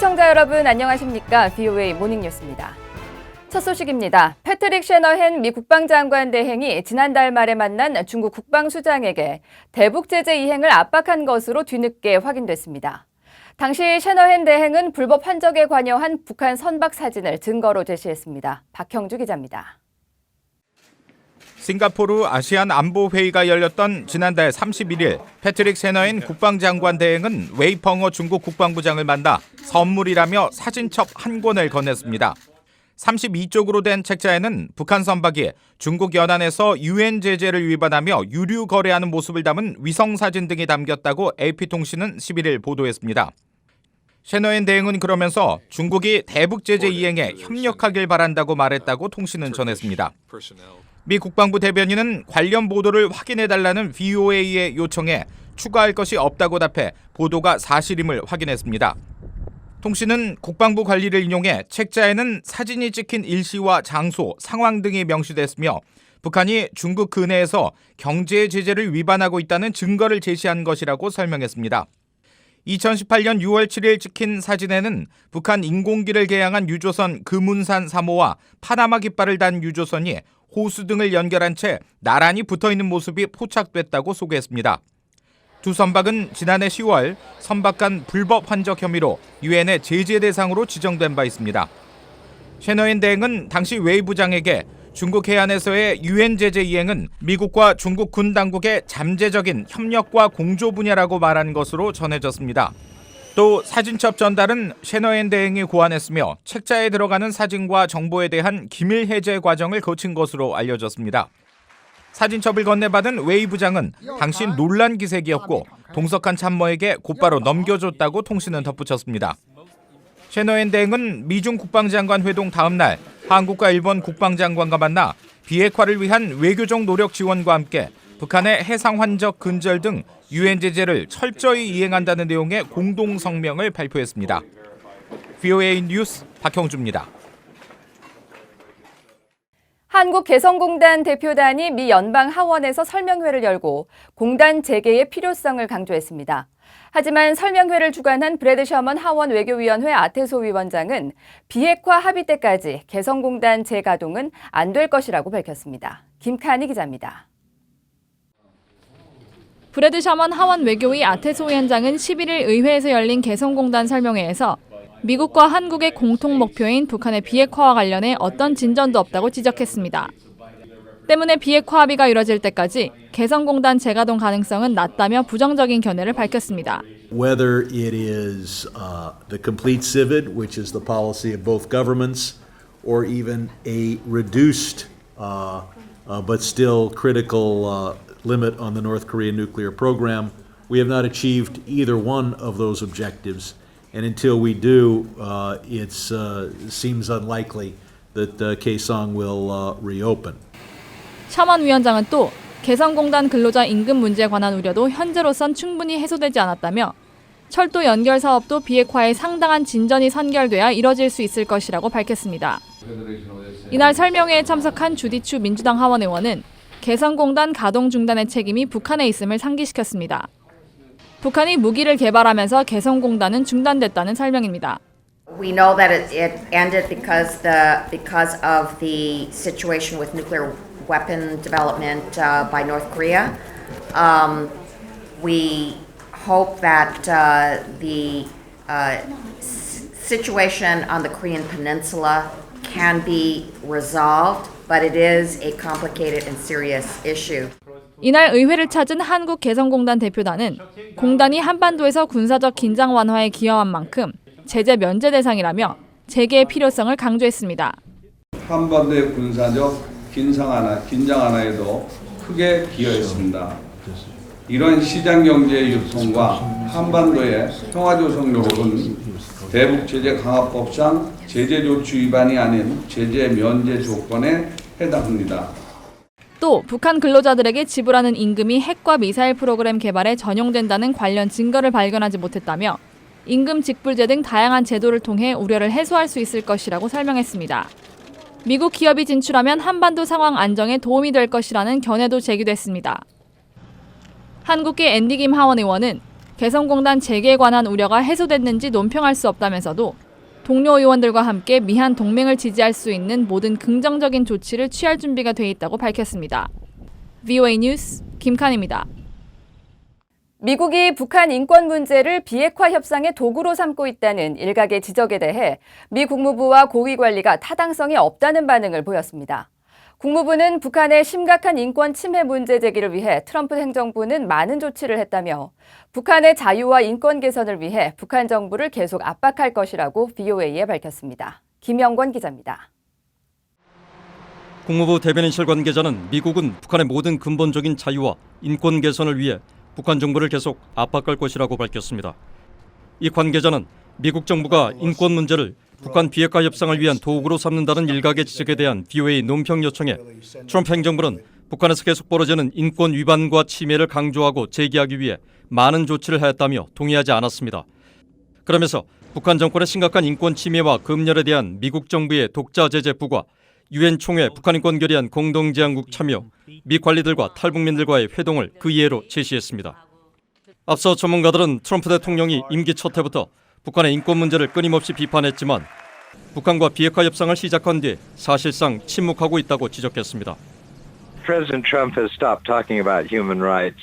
시청자 여러분 안녕하십니까? VOA 모닝뉴스입니다. 첫 소식입니다. 패트릭 셰너헨 미 국방장관 대행이 지난달 말에 만난 중국 국방수장에게 대북 제재 이행을 압박한 것으로 뒤늦게 확인됐습니다. 당시 셰너헨 대행은 불법 환적에 관여한 북한 선박 사진을 증거로 제시했습니다. 박형주 기자입니다. 싱가포르 아시안 안보회의가 열렸던 지난달 31일 패트릭 셰너헨 국방장관 대행은 웨이펑어 중국 국방부장을 만나 선물이라며 사진첩 한 권을 건넸습니다. 32쪽으로 된 책자에는 북한 선박이 중국 연안에서 유엔 제재를 위반하며 유류 거래하는 모습을 담은 위성사진 등이 담겼다고 AP통신은 11일 보도했습니다. 셰너헨 대행은 그러면서 중국이 대북 제재 이행에 협력하길 바란다고 말했다고 통신은 전했습니다. 미 국방부 대변인은 관련 보도를 확인해달라는 VOA의 요청에 추가할 것이 없다고 답해 보도가 사실임을 확인했습니다. 통신은 국방부 관리를 인용해 책자에는 사진이 찍힌 일시와 장소, 상황 등이 명시됐으며 북한이 중국 근해에서 경제 제재를 위반하고 있다는 증거를 제시한 것이라고 설명했습니다. 2018년 6월 7일 찍힌 사진에는 북한 인공기를 개양한 유조선 금운산 3호와 파나마 깃발을 단 유조선이 호수 등을 연결한 채 나란히 붙어있는 모습이 포착됐다고 소개했습니다. 두 선박은 지난해 10월 선박 간 불법 환적 혐의로 유엔의 제재 대상으로 지정된 바 있습니다. 셰너헨 대행은 당시 웨이 부장에게 중국 해안에서의 유엔 제재 이행은 미국과 중국 군 당국의 잠재적인 협력과 공조 분야라고 말한 것으로 전해졌습니다. 또 사진첩 전달은 셰너헨 대행이 고안했으며 책자에 들어가는 사진과 정보에 대한 기밀 해제 과정을 거친 것으로 알려졌습니다. 사진첩을 건네받은 웨이 부장은 당시 논란 기색이었고 동석한 참모에게 곧바로 넘겨줬다고 통신은 덧붙였습니다. 셰너헨 대행은 미중 국방장관 회동 다음 날 한국과 일본 국방장관과 만나 비핵화를 위한 외교적 노력 지원과 함께 북한의 해상 환적 근절 등 유엔 제재를 철저히 이행한다는 내용의 공동 성명을 발표했습니다. VOA 뉴스 박형주입니다. 한국개성공단 대표단이 미 연방 하원에서 설명회를 열고 공단 재개의 필요성을 강조했습니다. 하지만 설명회를 주관한 브래드 셔먼 하원 외교위원회 아테소 위원장은 비핵화 합의 때까지 개성공단 재가동은 안 될 것이라고 밝혔습니다. 김칸희 기자입니다. 브래드 셔먼 하원 외교위 아테소 위원장은 11일 의회에서 열린 개성공단 설명회에서 미국과 한국의 공통 목표인 북한의 비핵화와 관련해 어떤 진전도 없다고 지적했습니다. 때문에 비핵화 합의가 이뤄질 때까지 개성공단 재가동 가능성은 낮다며 부정적인 견해를 밝혔습니다. Whether it is the complete civet, which is the policy of both governments, or even a reduced but still critical limit on the North Korean nuclear program, we have not achieved either one of those objectives. And until we do, it seems unlikely that Kaesong will reopen. 셔먼 위원장은 또 개성공단 근로자 임금 문제에 관한 우려도 현재로선 충분히 해소되지 않았다며 철도 연결 사업도 비핵화에 상당한 진전이 선결돼야 이뤄질 수 있을 것이라고 밝혔습니다. 이날 설명회에 참석한 주디추 민주당 하원 의원은 개성공단 가동 중단의 책임이 북한에 있음을 상기시켰습니다. 북한이 무기를 개발하면서 개성공단은 중단됐다는 설명입니다. We know that it ended because of the situation with nuclear weapon development by North Korea. We hope that the situation on the Korean Peninsula can be resolved, but it is a complicated and serious issue. 이날 의회를 찾은 한국 개성공단 대표단은 공단이 한반도에서 군사적 긴장 완화에 기여한 만큼 제재 면제 대상이라며 재개의 필요성을 강조했습니다. 한반도의 군사적 긴장 완화에도 크게 기여했습니다. 이런 시장 경제의 유통과 한반도의 평화 조성 노력은 대북 제재 강화법상 제재 조치 위반이 아닌 제재 면제 조건에 해당합니다. 또 북한 근로자들에게 지불하는 임금이 핵과 미사일 프로그램 개발에 전용된다는 관련 증거를 발견하지 못했다며 임금 직불제 등 다양한 제도를 통해 우려를 해소할 수 있을 것이라고 설명했습니다. 미국 기업이 진출하면 한반도 상황 안정에 도움이 될 것이라는 견해도 제기됐습니다. 한국계 앤디 김 하원 의원은 개성공단 재개에 관한 우려가 해소됐는지 논평할 수 없다면서도 동료 의원들과 함께 미한 동맹을 지지할 수 있는 모든 긍정적인 조치를 취할 준비가 돼 있다고 밝혔습니다. VOA 뉴스 김칸입니다. 미국이 북한 인권 문제를 비핵화 협상의 도구로 삼고 있다는 일각의 지적에 대해 미 국무부와 고위 관리가 타당성이 없다는 반응을 보였습니다. 국무부는 북한의 심각한 인권 침해 문제 제기를 위해 트럼프 행정부는 많은 조치를 했다며 북한의 자유와 인권 개선을 위해 북한 정부를 계속 압박할 것이라고 VOA에 밝혔습니다. 김영권 기자입니다. 국무부 대변인실 관계자는 미국은 북한의 모든 근본적인 자유와 인권 개선을 위해 북한 정부를 계속 압박할 것이라고 밝혔습니다. 이 관계자는 미국 정부가 인권 문제를 북한 비핵화 협상을 위한 도구로 삼는다는 일각의 지적에 대한 VOA 논평 요청에 트럼프 행정부는 북한에서 계속 벌어지는 인권 위반과 침해를 강조하고 제기하기 위해 많은 조치를 하였다며 동의하지 않았습니다. 그러면서 북한 정권의 심각한 인권 침해와 검열에 대한 미국 정부의 독자 제재 부과, 유엔 총회 북한인권 결의안 공동제안국 참여, 미 관리들과 탈북민들과의 회동을 그 예로 제시했습니다. 앞서 전문가들은 트럼프 대통령이 임기 첫 해부터 북한의 인권 문제를 끊임없이 비판했지만 북한과 비핵화 협상을 시작한 뒤 사실상 침묵하고 있다고 지적했습니다. President Trump has stopped talking about human rights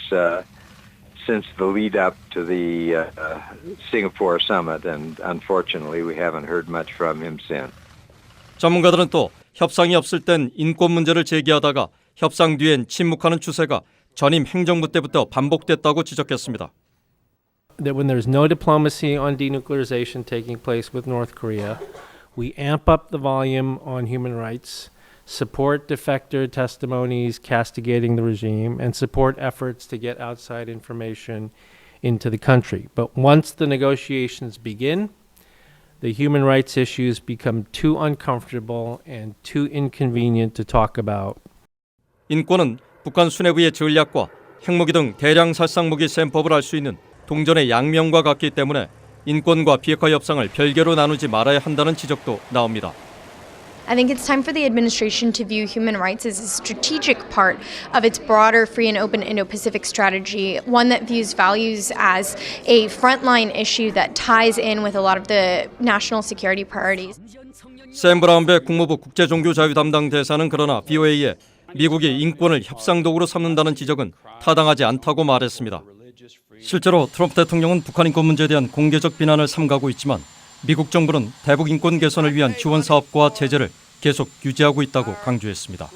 since the lead up to the Singapore summit, and unfortunately we haven't heard much from him since. 전문가들은 또 협상이 없을 땐 인권 문제를 제기하다가 협상 뒤엔 침묵하는 추세가 전임 행정부 때부터 반복됐다고 지적했습니다. That when there's no diplomacy on denuclearization taking place with North Korea, we amp up the volume on human rights, support defector testimonies castigating the regime, and support efforts to get outside information into the country. But once the negotiations begin, the human rights issues become too uncomfortable and too inconvenient to talk about. 인권은 북한 수뇌부의 전략과 핵무기 등 대량 살상무기 셈법을 할 수 있는 동전의 양면과 같기 때문에 인권과 비핵화 협상을 별개로 나누지 말아야 한다는 지적도 나옵니다. I think it's time for the administration to view human rights as a strategic part of its broader free and open Indo-Pacific strategy, one that views values as a frontline issue that ties in with a lot of the national security priorities. 샘 브라운베 국무부 국제종교자유 담당 대사는 그러나 VOA에 미국이 인권을 협상 도구로 삼는다는 지적은 타당하지 않다고 말했습니다. 실제로 트럼프 대통령은 북한 인권 문제에 대한 공개적 비난을 삼가고 있지만 미국 정부는 대북 인권 개선을 위한 지원 사업과 제재를 계속 유지하고 있다고 강조했습니다.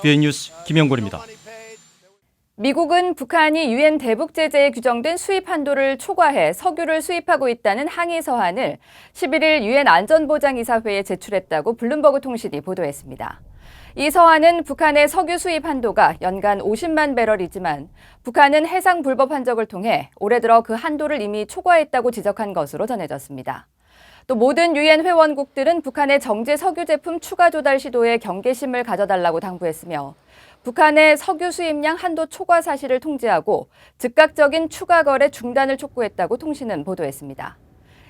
VOA 뉴스 김영권입니다. 미국은 북한이 유엔 대북 제재에 규정된 수입 한도를 초과해 석유를 수입하고 있다는 항의 서한을 11일 유엔 안전보장이사회에 제출했다고 블룸버그 통신이 보도했습니다. 이 서한은 북한의 석유 수입 한도가 연간 50만 배럴이지만 북한은 해상 불법 환적을 통해 올해 들어 그 한도를 이미 초과했다고 지적한 것으로 전해졌습니다. 또 모든 유엔 회원국들은 북한의 정제 석유 제품 추가 조달 시도에 경계심을 가져달라고 당부했으며 북한의 석유 수입량 한도 초과 사실을 통지하고 즉각적인 추가 거래 중단을 촉구했다고 통신은 보도했습니다.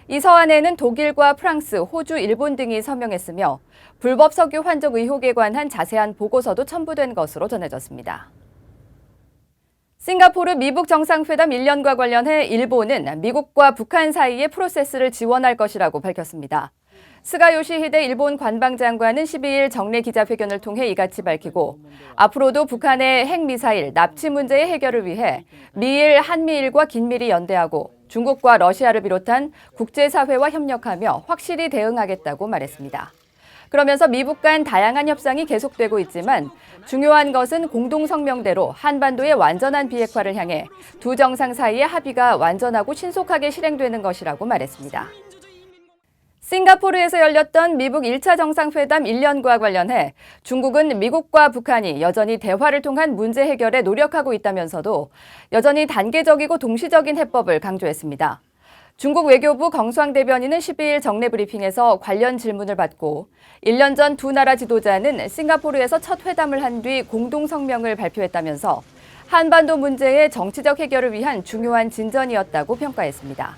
이 서한에는 독일과 프랑스, 호주, 일본 등이 서명했으며 불법 석유 환적 의혹에 관한 자세한 보고서도 첨부된 것으로 전해졌습니다. 싱가포르 미북 정상회담 1년과 관련해 일본은 미국과 북한 사이의 프로세스를 지원할 것이라고 밝혔습니다. 스가 요시히데 일본 관방장관은 12일 정례 기자회견을 통해 이같이 밝히고 앞으로도 북한의 핵미사일 납치 문제의 해결을 위해 미일, 한미일과 긴밀히 연대하고 중국과 러시아를 비롯한 국제사회와 협력하며 확실히 대응하겠다고 말했습니다. 그러면서 미북 간 다양한 협상이 계속되고 있지만 중요한 것은 공동성명대로 한반도의 완전한 비핵화를 향해 두 정상 사이의 합의가 완전하고 신속하게 실행되는 것이라고 말했습니다. 싱가포르에서 열렸던 미북 1차 정상회담 1년과 관련해 중국은 미국과 북한이 여전히 대화를 통한 문제 해결에 노력하고 있다면서도 여전히 단계적이고 동시적인 해법을 강조했습니다. 중국 외교부 경수왕 대변인은 12일 정례 브리핑에서 관련 질문을 받고 1년 전 두 나라 지도자는 싱가포르에서 첫 회담을 한 뒤 공동성명을 발표했다면서 한반도 문제의 정치적 해결을 위한 중요한 진전이었다고 평가했습니다.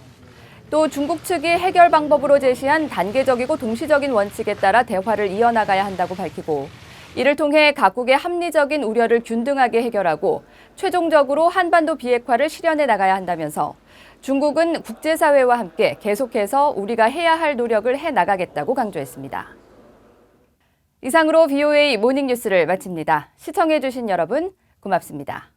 또 중국 측이 해결 방법으로 제시한 단계적이고 동시적인 원칙에 따라 대화를 이어나가야 한다고 밝히고 이를 통해 각국의 합리적인 우려를 균등하게 해결하고 최종적으로 한반도 비핵화를 실현해 나가야 한다면서 중국은 국제사회와 함께 계속해서 우리가 해야 할 노력을 해 나가겠다고 강조했습니다. 이상으로 VOA 모닝뉴스를 마칩니다. 시청해주신 여러분 고맙습니다.